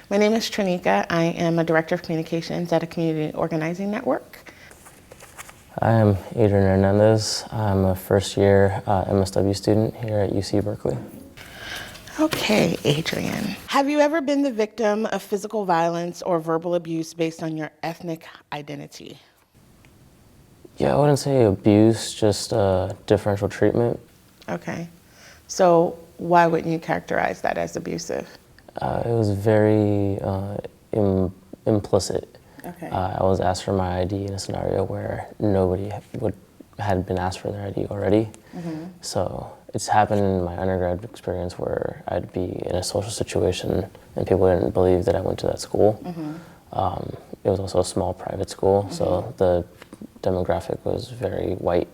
My name is Trineka. I am a Director of Communications at a community organizing network. I am Adrian Hernandez. I'm a first-year MSW student here at UC Berkeley. Okay, Adrian. Have you ever been the victim of physical violence or verbal abuse based on your ethnic identity? Yeah, I wouldn't say abuse, just differential treatment. Okay. So why wouldn't you characterize that as abusive? It was very implicit. Okay. I was asked for my ID in a scenario where nobody had been asked for their ID already. Mm-hmm. So it's happened in my undergrad experience where I'd be in a social situation and people didn't believe that I went to that school. Mm-hmm. It was also a small private school, mm-hmm. So the demographic was very white.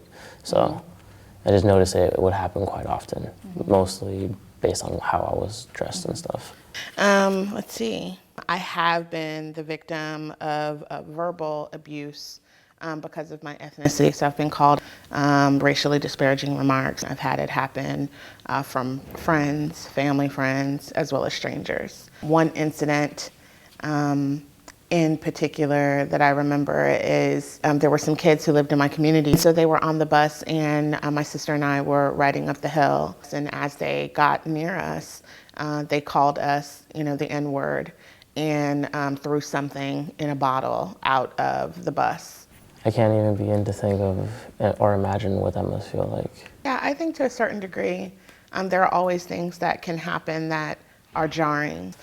So mm-hmm. I just noticed it would happen quite often, mm-hmm. mostly based on how I was dressed mm-hmm. and stuff. Let's see. I have been the victim of verbal abuse because of my ethnicity. So I've been called racially disparaging remarks. I've had it happen from friends, family friends, as well as strangers. One incident in particular that I remember is there were some kids who lived in my community. So they were on the bus and my sister and I were riding up the hill. And as they got near us, they called us, the N-word and threw something in a bottle out of the bus. I can't even begin to think of or imagine what that must feel like. Yeah, I think to a certain degree, there are always things that can happen that are jarring.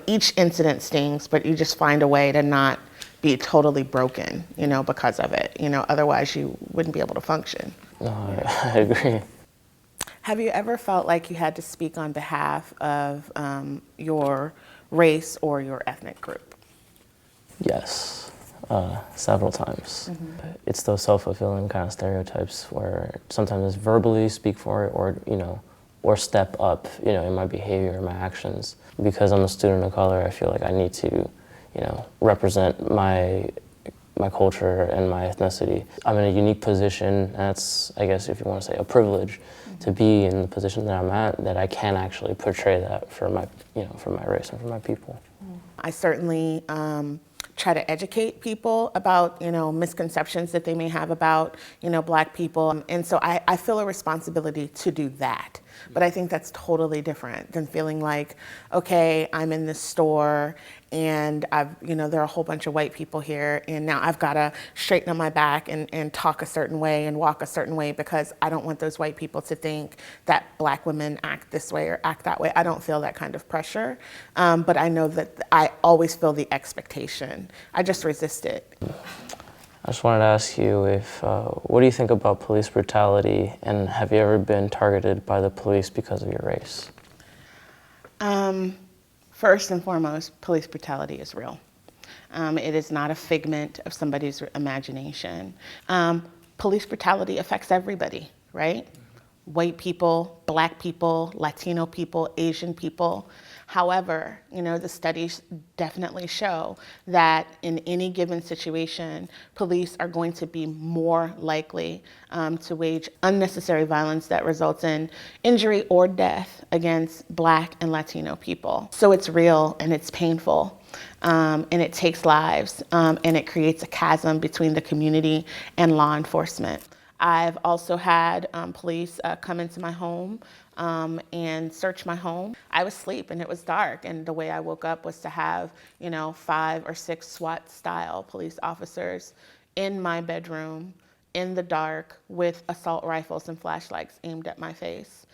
Each incident stings, but you just find a way to not be totally broken, because of it. Otherwise you wouldn't be able to function. No, I agree. Have you ever felt like you had to speak on behalf of your race or your ethnic group? Yes, several times. Mm-hmm. It's those self-fulfilling kind of stereotypes where sometimes it's verbally speak for it or step up, in my behavior and my actions. Because I'm a student of color, I feel like I need to, represent my culture and my ethnicity. I'm in a unique position. That's, I guess, if you want to say, a privilege mm-hmm. to be in the position that I'm at, that I can actually portray that for my, for my race and for my people. I certainly try to educate people about, misconceptions that they may have about, Black people. And so I feel a responsibility to do that. But I think that's totally different than feeling like, okay, I'm in this store and there are a whole bunch of white people here and now I've got to straighten up my back and talk a certain way and walk a certain way because I don't want those white people to think that Black women act this way or act that way. I don't feel that kind of pressure, but I know that I always feel the expectation. I just resist it. I just wanted to ask you what do you think about police brutality, and have you ever been targeted by the police because of your race? First and foremost, police brutality is real. It is not a figment of somebody's imagination. Police brutality affects everybody, right? White people, Black people, Latino people, Asian people. However, the studies definitely show that in any given situation, police are going to be more likely to wage unnecessary violence that results in injury or death against Black and Latino people. So it's real and it's painful. And it takes lives and it creates a chasm between the community and law enforcement. I've also had police come into my home and search my home. I was asleep and it was dark, and the way I woke up was to have 5 or 6 SWAT-style police officers in my bedroom in the dark with assault rifles and flashlights aimed at my face.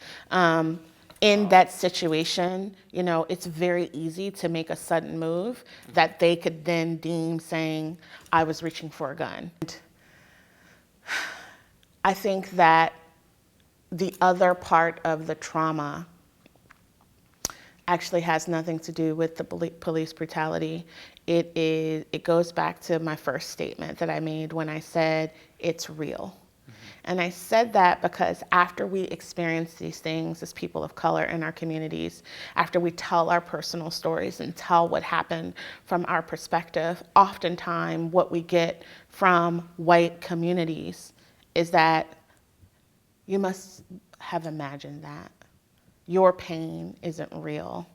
In that situation, it's very easy to make a sudden move that they could then deem saying I was reaching for a gun. I think that the other part of the trauma actually has nothing to do with the police brutality. It goes back to my first statement that I made when I said it's real. Mm-hmm. And I said that because after we experience these things as people of color in our communities, after we tell our personal stories and tell what happened from our perspective, oftentimes what we get from white communities is that you must have imagined that. Your pain isn't real.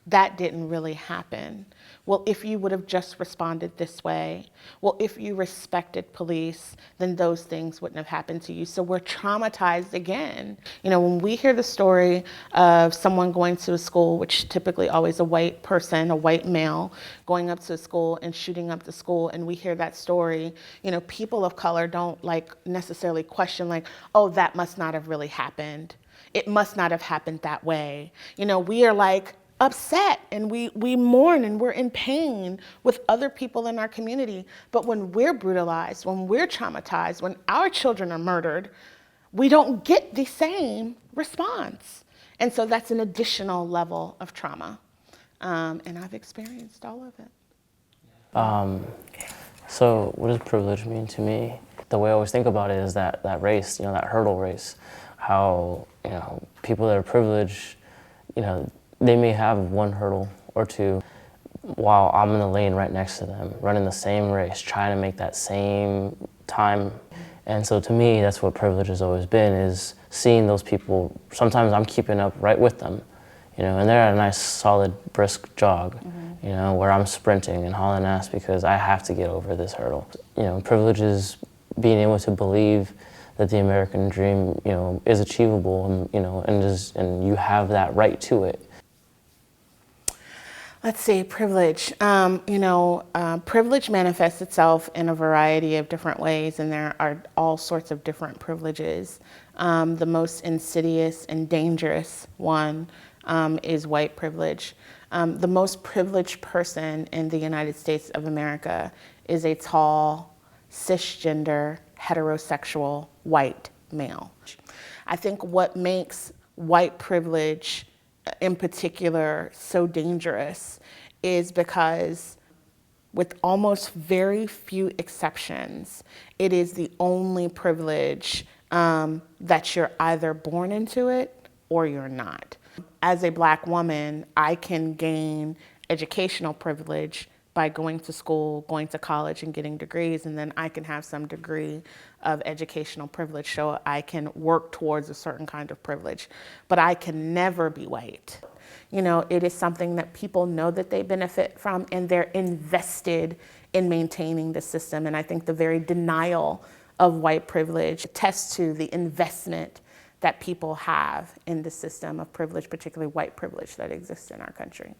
that didn't really happen. Well, if you would have just responded this way, well, if you respected police, then those things wouldn't have happened to you. So we're traumatized again. You know, when we hear the story of someone going to a school, which typically always a white person, a white male, going up to a school and shooting up the school, and we hear that story, you know, people of color don't like necessarily question like, oh, that must not have really happened. It must not have happened that way. You know, we are like, upset and we mourn and we're in pain with other people in our community. But when we're brutalized, when we're traumatized, when our children are murdered, we don't get the same response. And so that's an additional level of trauma. And I've experienced all of it. So what does privilege mean to me? The way I always think about it is that race, you know, that hurdle race, how, you know, people that are privileged, you know, they may have one hurdle or two while I'm in the lane right next to them, running the same race, trying to make that same time. And so to me, that's what privilege has always been, is seeing those people. Sometimes I'm keeping up right with them, you know, and they're at a nice, solid, brisk jog, you know, where I'm sprinting and hauling ass because I have to get over this hurdle. You know, privilege is being able to believe that the American dream, you know, is achievable, and, you know, and you have that right to it. Let's see, privilege. Privilege manifests itself in a variety of different ways, and there are all sorts of different privileges. The most insidious and dangerous one is white privilege. The most privileged person in the United States of America is a tall, cisgender, heterosexual, white male. I think what makes white privilege in particular so dangerous is because, with almost very few exceptions, it is the only privilege that you're either born into it or you're not. As a Black woman, I can gain educational privilege by going to school, going to college, and getting degrees, and then I can have some degree of educational privilege, so I can work towards a certain kind of privilege. But I can never be white. You know, it is something that people know that they benefit from, and they're invested in maintaining the system. And I think the very denial of white privilege attests to the investment that people have in the system of privilege, particularly white privilege, that exists in our country.